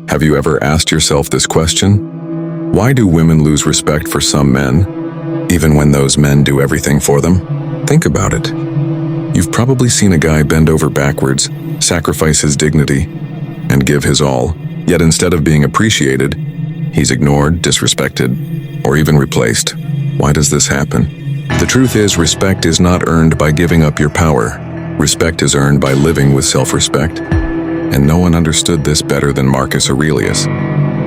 Have you ever asked yourself this question? Why do women lose respect for some men, even when those men do everything for them? Think about it. You've probably seen a guy bend over backwards, sacrifice his dignity, and give his all, yet instead of being appreciated, he's ignored, disrespected, or even replaced. Why does this happen? The truth is, respect is not earned by giving up your power. Respect is earned by living with self-respect. And no one understood this better than Marcus Aurelius,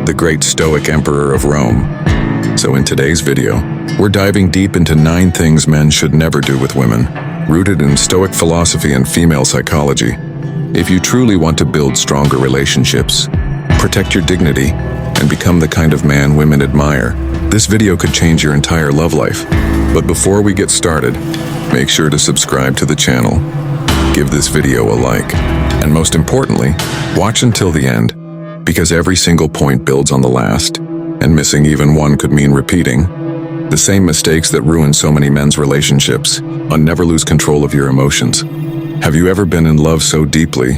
the great Stoic emperor of Rome. So in today's video, we're diving deep into 9 things men should never do with women, rooted in Stoic philosophy and female psychology. If you truly want to build stronger relationships, protect your dignity, and become the kind of man women admire, this video could change your entire love life. But before we get started, make sure to subscribe to the channel, give this video a like, and most importantly, watch until the end, because every single point builds on the last, and missing even one could mean repeating the same mistakes that ruin so many men's relationships. Never lose control of your emotions. Have you ever been in love so deeply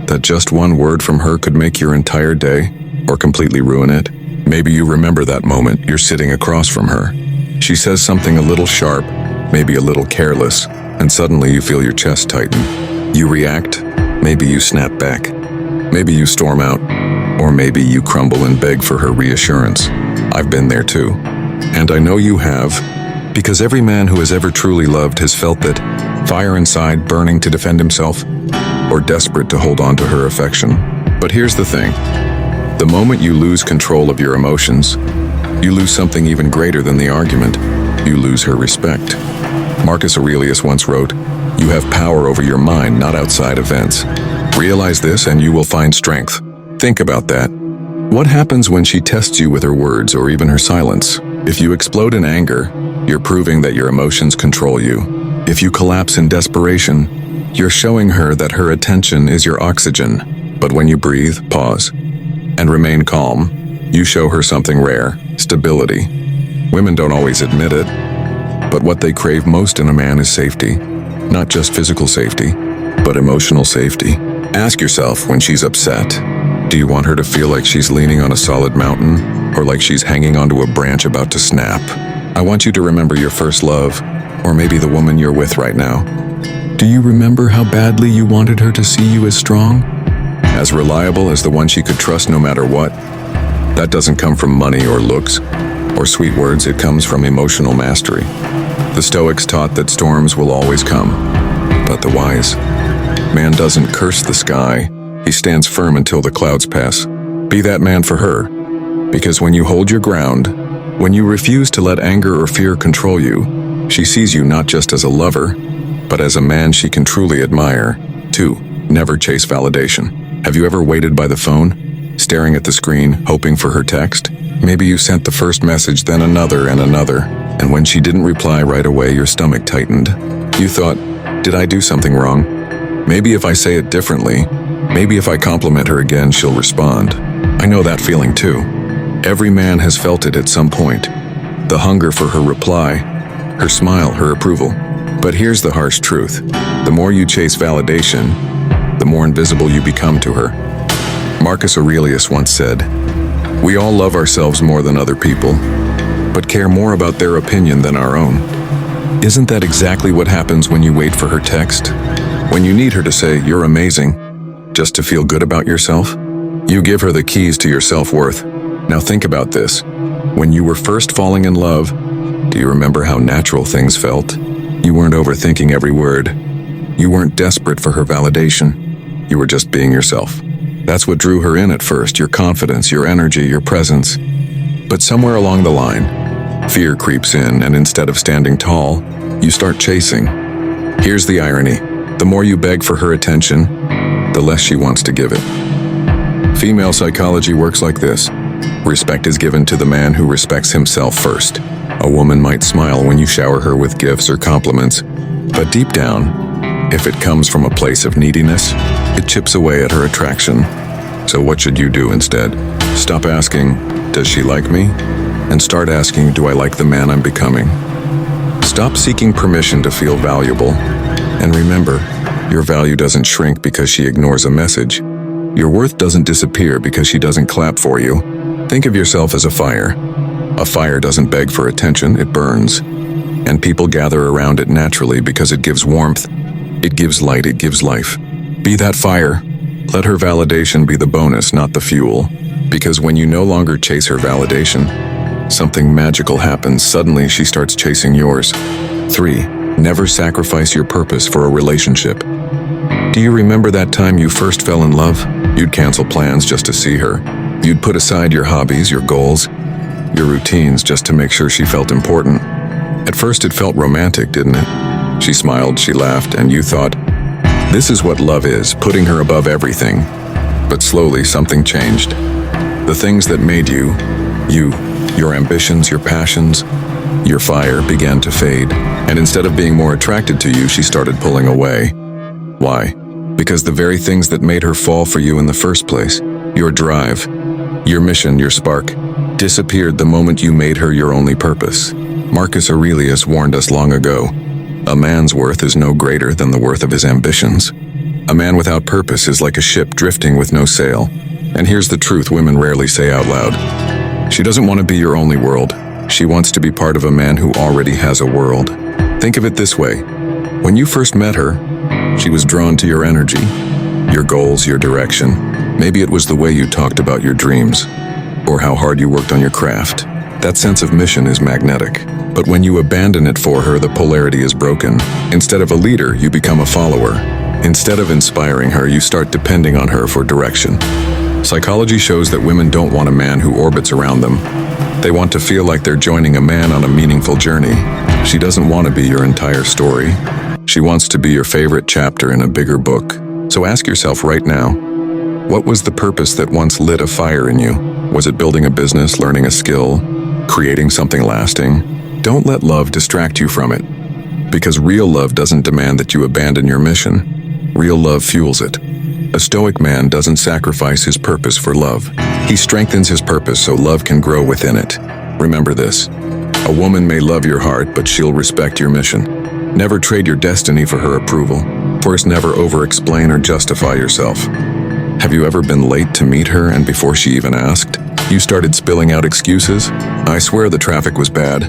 that just one word from her could make your entire day or completely ruin it? Maybe you remember that moment you're sitting across from her. She says something a little sharp, maybe a little careless, and suddenly you feel your chest tighten. You react, maybe you snap back, maybe you storm out, or maybe you crumble and beg for her reassurance. I've been there too. And I know you have, because every man who has ever truly loved has felt that fire inside, burning to defend himself, or desperate to hold on to her affection. But here's the thing. The moment you lose control of your emotions, you lose something even greater than the argument. You lose her respect. Marcus Aurelius once wrote, "You have power over your mind, not outside events. Realize this and you will find strength." Think about that. What happens when she tests you with her words or even her silence? If you explode in anger, you're proving that your emotions control you. If you collapse in desperation, you're showing her that her attention is your oxygen. But when you breathe, pause, and remain calm, you show her something rare: stability. Women don't always admit it, but what they crave most in a man is safety. Not just physical safety, but emotional safety. Ask yourself, when she's upset, do you want her to feel like she's leaning on a solid mountain, or like she's hanging onto a branch about to snap? I want you to remember your first love, or maybe the woman you're with right now. Do you remember how badly you wanted her to see you as strong? As reliable as the one she could trust no matter what? That doesn't come from money or looks, or sweet words. It comes from emotional mastery. The Stoics taught that storms will always come, but the wise man doesn't curse the sky. He stands firm until the clouds pass. Be that man for her, because when you hold your ground, when you refuse to let anger or fear control you, she sees you not just as a lover, but as a man she can truly admire. 2. Never chase validation. Have you ever waited by the phone, staring at the screen, hoping for her text? Maybe you sent the first message, then another and another, and when she didn't reply right away, your stomach tightened. You thought, did I do something wrong? Maybe if I say it differently, maybe if I compliment her again, she'll respond. I know that feeling too. Every man has felt it at some point. The hunger for her reply, her smile, her approval. But here's the harsh truth. The more you chase validation, the more invisible you become to her. Marcus Aurelius once said, "We all love ourselves more than other people, but care more about their opinion than our own." Isn't that exactly what happens when you wait for her text? When you need her to say, "You're amazing," just to feel good about yourself? You give her the keys to your self-worth. Now think about this. When you were first falling in love, do you remember how natural things felt? You weren't overthinking every word. You weren't desperate for her validation. You were just being yourself. That's what drew her in at first: your confidence, your energy, your presence. But somewhere along the line, fear creeps in, and instead of standing tall, you start chasing. Here's the irony. The more you beg for her attention, the less she wants to give it. Female psychology works like this. Respect is given to the man who respects himself first. A woman might smile when you shower her with gifts or compliments, but deep down, if it comes from a place of neediness, it chips away at her attraction. So what should you do instead? Stop asking, "Does she like me?" and start asking, "Do I like the man I'm becoming?" Stop seeking permission to feel valuable. And remember, your value doesn't shrink because she ignores a message. Your worth doesn't disappear because she doesn't clap for you. Think of yourself as a fire. A fire doesn't beg for attention, it burns. And people gather around it naturally because it gives warmth, it gives light, it gives life. Be that fire. Let her validation be the bonus, not the fuel. Because when you no longer chase her validation, something magical happens. Suddenly she starts chasing yours. 3. Never sacrifice your purpose for a relationship. Do you remember that time you first fell in love? You'd cancel plans just to see her. You'd put aside your hobbies, your goals, your routines just to make sure she felt important. At first it felt romantic, didn't it? She smiled, she laughed, and you thought, this is what love is, putting her above everything. But slowly something changed. The things that made you, your ambitions, your passions, your fire began to fade. And instead of being more attracted to you, she started pulling away. Why? Because the very things that made her fall for you in the first place, your drive, your mission, your spark, disappeared the moment you made her your only purpose. Marcus Aurelius warned us long ago, a man's worth is no greater than the worth of his ambitions. A man without purpose is like a ship drifting with no sail. And here's the truth women rarely say out loud. She doesn't want to be your only world. She wants to be part of a man who already has a world. Think of it this way. When you first met her, she was drawn to your energy, your goals, your direction. Maybe it was the way you talked about your dreams, or how hard you worked on your craft. That sense of mission is magnetic. But when you abandon it for her, the polarity is broken. Instead of a leader, you become a follower. Instead of inspiring her, you start depending on her for direction. Psychology shows that women don't want a man who orbits around them. They want to feel like they're joining a man on a meaningful journey. She doesn't want to be your entire story. She wants to be your favorite chapter in a bigger book. So ask yourself right now, what was the purpose that once lit a fire in you? Was it building a business, learning a skill, creating something lasting? Don't let love distract you from it. Because real love doesn't demand that you abandon your mission. Real love fuels it. A Stoic man doesn't sacrifice his purpose for love. He strengthens his purpose so love can grow within it. Remember this. A woman may love your heart, but she'll respect your mission. Never trade your destiny for her approval. First, never over-explain or justify yourself. Have you ever been late to meet her and before she even asked, you started spilling out excuses? I swear the traffic was bad.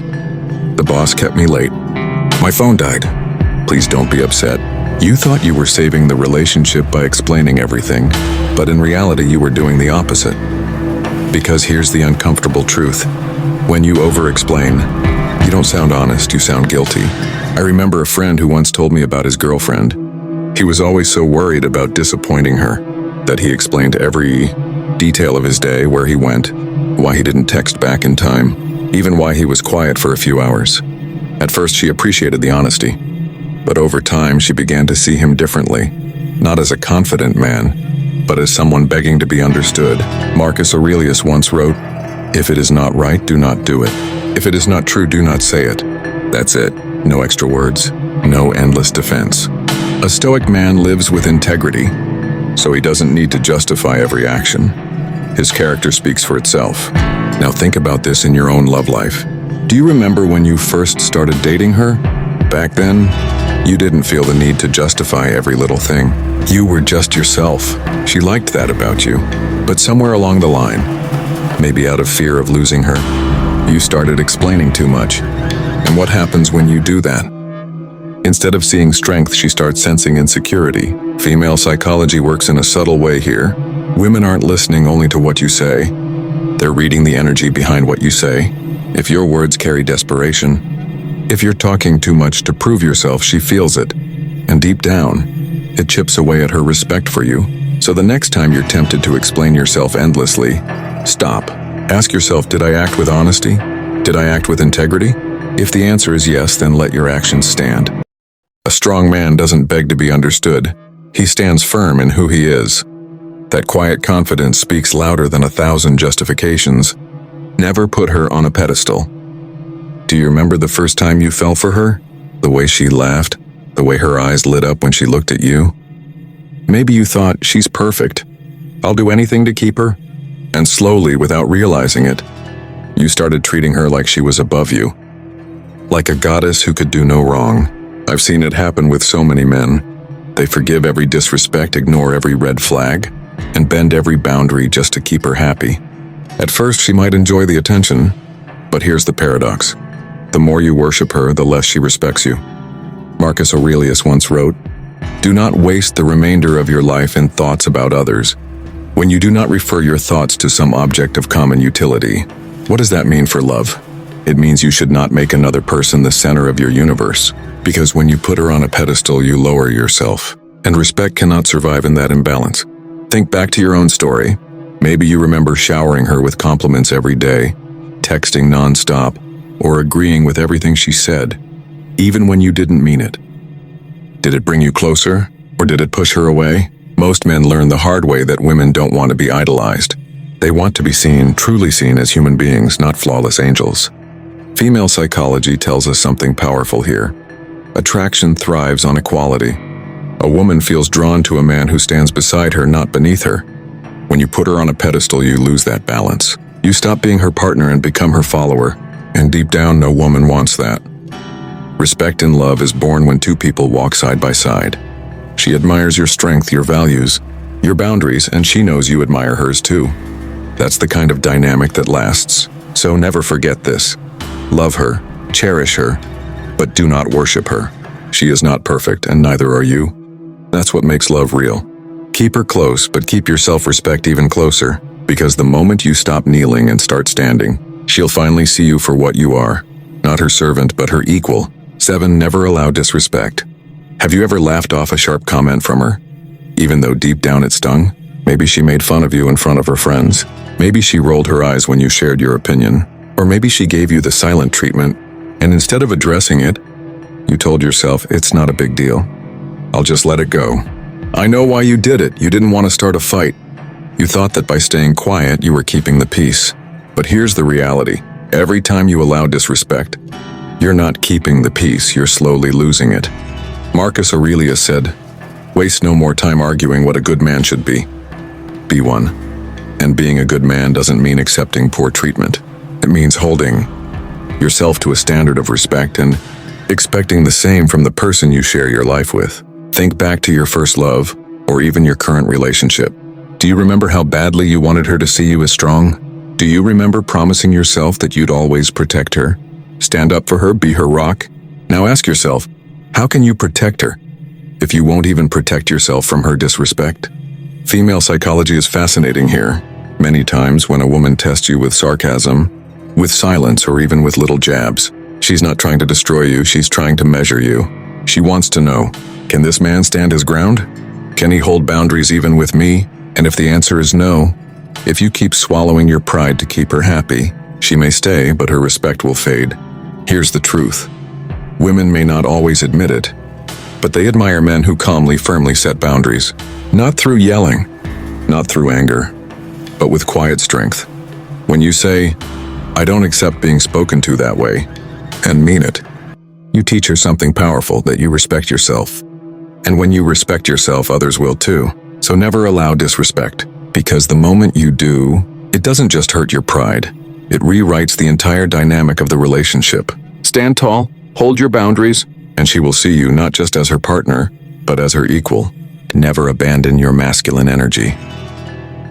The boss kept me late. My phone died. Please don't be upset. You thought you were saving the relationship by explaining everything, but in reality you were doing the opposite. Because here's the uncomfortable truth. When you over-explain, you don't sound honest, you sound guilty. I remember a friend who once told me about his girlfriend. He was always so worried about disappointing her that he explained every detail of his day, where he went, why he didn't text back in time, even why he was quiet for a few hours. At first she appreciated the honesty, but over time she began to see him differently, not as a confident man, but as someone begging to be understood. Marcus Aurelius once wrote, "If it is not right, do not do it. If it is not true, do not say it." That's it. No extra words, no endless defense. A Stoic man lives with integrity, so he doesn't need to justify every action. His character speaks for itself. Now think about this in your own love life. Do you remember when you first started dating her? Back then, you didn't feel the need to justify every little thing. You were just yourself. She liked that about you. But somewhere along the line, maybe out of fear of losing her, you started explaining too much. And what happens when you do that? Instead of seeing strength, she starts sensing insecurity. Female psychology works in a subtle way here. Women aren't listening only to what you say. They're reading the energy behind what you say. If your words carry desperation, if you're talking too much to prove yourself, she feels it. And deep down, it chips away at her respect for you. So the next time you're tempted to explain yourself endlessly, stop. Ask yourself, did I act with honesty? Did I act with integrity? If the answer is yes, then let your actions stand. A strong man doesn't beg to be understood. He stands firm in who he is. That quiet confidence speaks louder than 1,000 justifications. Never put her on a pedestal. Do you remember the first time you fell for her? The way she laughed, the way her eyes lit up when she looked at you? Maybe you thought, she's perfect. I'll do anything to keep her. And slowly, without realizing it, you started treating her like she was above you. Like a goddess who could do no wrong. I've seen it happen with so many men. They forgive every disrespect, ignore every red flag, and bend every boundary just to keep her happy. At first, she might enjoy the attention, but here's the paradox. The more you worship her, the less she respects you. Marcus Aurelius once wrote, "Do not waste the remainder of your life in thoughts about others. When you do not refer your thoughts to some object of common utility." What does that mean for love? It means you should not make another person the center of your universe, because when you put her on a pedestal, you lower yourself, and respect cannot survive in that imbalance. Think back to your own story. Maybe you remember showering her with compliments every day, texting nonstop, or agreeing with everything she said, even when you didn't mean it. Did it bring you closer, or did it push her away? Most men learn the hard way that women don't want to be idolized. They want to be seen, truly seen, as human beings, not flawless angels. Female psychology tells us something powerful here. Attraction thrives on equality. A woman feels drawn to a man who stands beside her, not beneath her. When you put her on a pedestal, you lose that balance. You stop being her partner and become her follower, and deep down, no woman wants that. Respect in love is born when two people walk side by side. She admires your strength, your values, your boundaries, and she knows you admire hers too. That's the kind of dynamic that lasts. So never forget this. Love her, cherish her, but do not worship her. She is not perfect, and neither are you. That's what makes love real. Keep her close, but keep your self-respect even closer, because the moment you stop kneeling and start standing, she'll finally see you for what you are. Not her servant, but her equal. 7. Never allow disrespect. Have you ever laughed off a sharp comment from her, even though deep down it stung? Maybe she made fun of you in front of her friends. Maybe she rolled her eyes when you shared your opinion. Or maybe she gave you the silent treatment, and instead of addressing it, you told yourself, it's not a big deal. I'll just let it go. I know why you did it. You didn't want to start a fight. You thought that by staying quiet, you were keeping the peace. But here's the reality. Every time you allow disrespect, you're not keeping the peace, you're slowly losing it. Marcus Aurelius said, "Waste no more time arguing what a good man should be. Be one." And being a good man doesn't mean accepting poor treatment. It means holding yourself to a standard of respect and expecting the same from the person you share your life with. Think back to your first love, or even your current relationship. Do you remember how badly you wanted her to see you as strong? Do you remember promising yourself that you'd always protect her? Stand up for her, be her rock? Now ask yourself, how can you protect her if you won't even protect yourself from her disrespect? Female psychology is fascinating here. Many times when a woman tests you with sarcasm, with silence, or even with little jabs, she's not trying to destroy you, she's trying to measure you. She wants to know, can this man stand his ground? Can he hold boundaries even with me? And if the answer is no, if you keep swallowing your pride to keep her happy, she may stay, but her respect will fade. Here's the truth. Women may not always admit it, but they admire men who calmly, firmly set boundaries. Not through yelling, not through anger, but with quiet strength. When you say, "I don't accept being spoken to that way," and mean it, you teach her something powerful, that you respect yourself. And when you respect yourself, others will too. So never allow disrespect, because the moment you do, it doesn't just hurt your pride. It rewrites the entire dynamic of the relationship. Stand tall, hold your boundaries, and she will see you not just as her partner, but as her equal. Never abandon your masculine energy.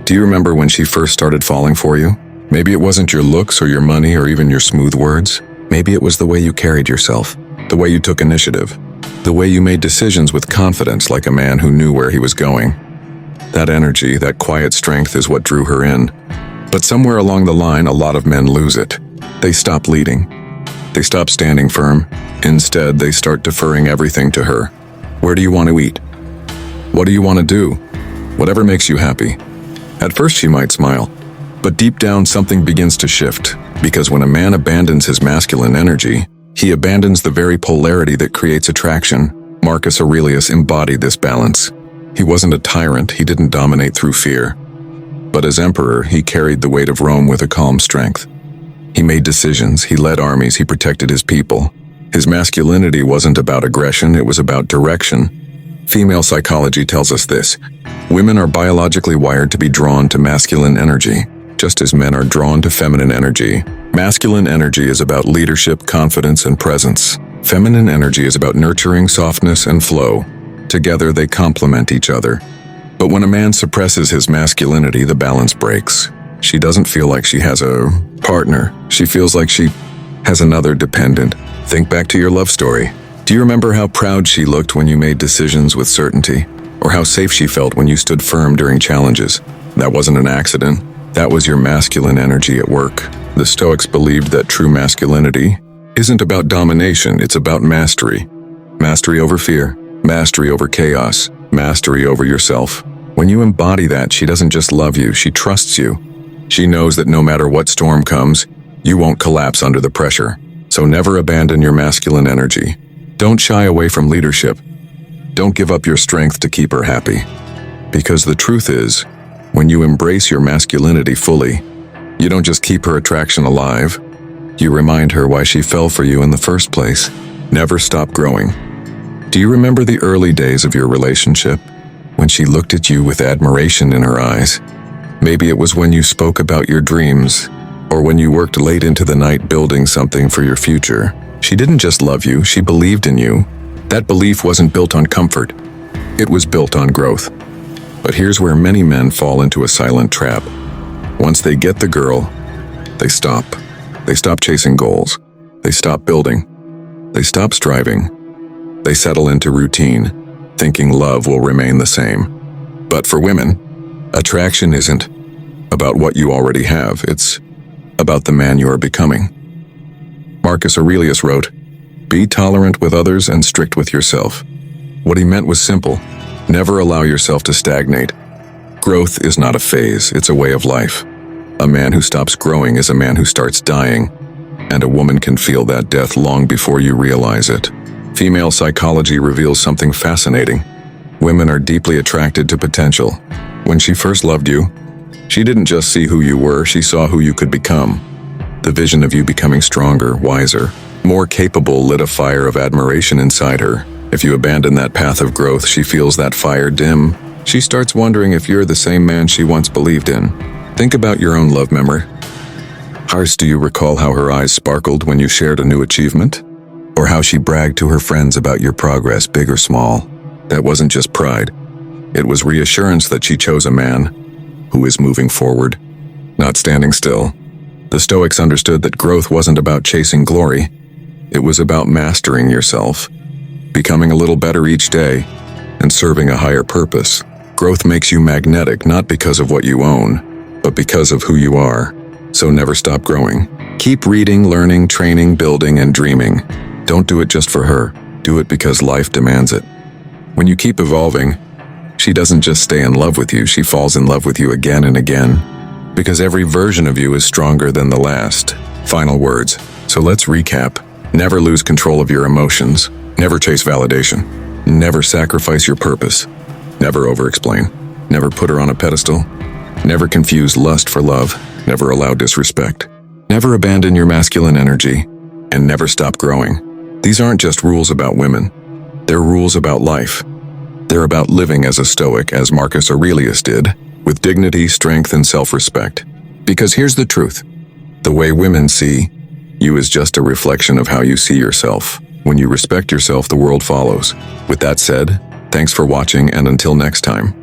Do you remember when she first started falling for you? Maybe it wasn't your looks or your money or even your smooth words. Maybe it was the way you carried yourself, the way you took initiative, the way you made decisions with confidence like a man who knew where he was going. That energy, that quiet strength is what drew her in. But somewhere along the line, a lot of men lose it. They stop leading. They stop standing firm. Instead, they start deferring everything to her. Where do you want to eat? What do you want to do? Whatever makes you happy. At first she might smile, but deep down something begins to shift, because when a man abandons his masculine energy, he abandons the very polarity that creates attraction. Marcus Aurelius embodied this balance. He wasn't a tyrant, he didn't dominate through fear. But as emperor, he carried the weight of Rome with a calm strength. He made decisions, he led armies, he protected his people. His masculinity wasn't about aggression, it was about direction. Female psychology tells us this. Women are biologically wired to be drawn to masculine energy, just as men are drawn to feminine energy. Masculine energy is about leadership, confidence, and presence. Feminine energy is about nurturing, softness, and flow. Together, they complement each other. But when a man suppresses his masculinity, the balance breaks. She doesn't feel like she has a partner. She feels like she has another dependent. Think back to your love story. Do you remember how proud she looked when you made decisions with certainty? Or how safe she felt when you stood firm during challenges? That wasn't an accident. That was your masculine energy at work. The Stoics believed that true masculinity isn't about domination, it's about mastery. Mastery over fear, mastery over chaos, mastery over yourself. When you embody that, she doesn't just love you, she trusts you. She knows that no matter what storm comes, you won't collapse under the pressure. So never abandon your masculine energy. Don't shy away from leadership. Don't give up your strength to keep her happy. Because the truth is, when you embrace your masculinity fully, you don't just keep her attraction alive, you remind her why she fell for you in the first place. Never stop growing. Do you remember the early days of your relationship, when she looked at you with admiration in her eyes? Maybe it was when you spoke about your dreams, or when you worked late into the night building something for your future. She didn't just love you, she believed in you. That belief wasn't built on comfort, it was built on growth. But here's where many men fall into a silent trap. Once they get the girl, they stop. They stop chasing goals. They stop building. They stop striving. They settle into routine, thinking love will remain the same. But for women, attraction isn't about what you already have, it's about the man you are becoming. Marcus Aurelius wrote, "Be tolerant with others and strict with yourself." What he meant was simple. Never allow yourself to stagnate. Growth is not a phase, it's a way of life. A man who stops growing is a man who starts dying, and a woman can feel that death long before you realize it. Female psychology reveals something fascinating. Women are deeply attracted to potential. When she first loved you, she didn't just see who you were, she saw who you could become. The vision of you becoming stronger, wiser, more capable lit a fire of admiration inside her. If you abandon that path of growth, she feels that fire dim. She starts wondering if you're the same man she once believed in. Think about your own love memory. Do you recall how her eyes sparkled when you shared a new achievement? Or how she bragged to her friends about your progress, big or small? That wasn't just pride. It was reassurance that she chose a man who is moving forward, not standing still. The Stoics understood that growth wasn't about chasing glory. It was about mastering yourself, becoming a little better each day, and serving a higher purpose. Growth makes you magnetic not because of what you own, but because of who you are. So never stop growing. Keep reading, learning, training, building, and dreaming. Don't do it just for her. Do it because life demands it. When you keep evolving, she doesn't just stay in love with you, she falls in love with you again and again. Because every version of you is stronger than the last. Final words. So let's recap. Never lose control of your emotions. Never chase validation. Never sacrifice your purpose. Never over-explain. Never put her on a pedestal. Never confuse lust for love. Never allow disrespect. Never abandon your masculine energy. And never stop growing. These aren't just rules about women. They're rules about life. They're about living as a Stoic, as Marcus Aurelius did, with dignity, strength, and self-respect. Because here's the truth. The way women see you is just a reflection of how you see yourself. When you respect yourself, the world follows. With that said, thanks for watching, and until next time.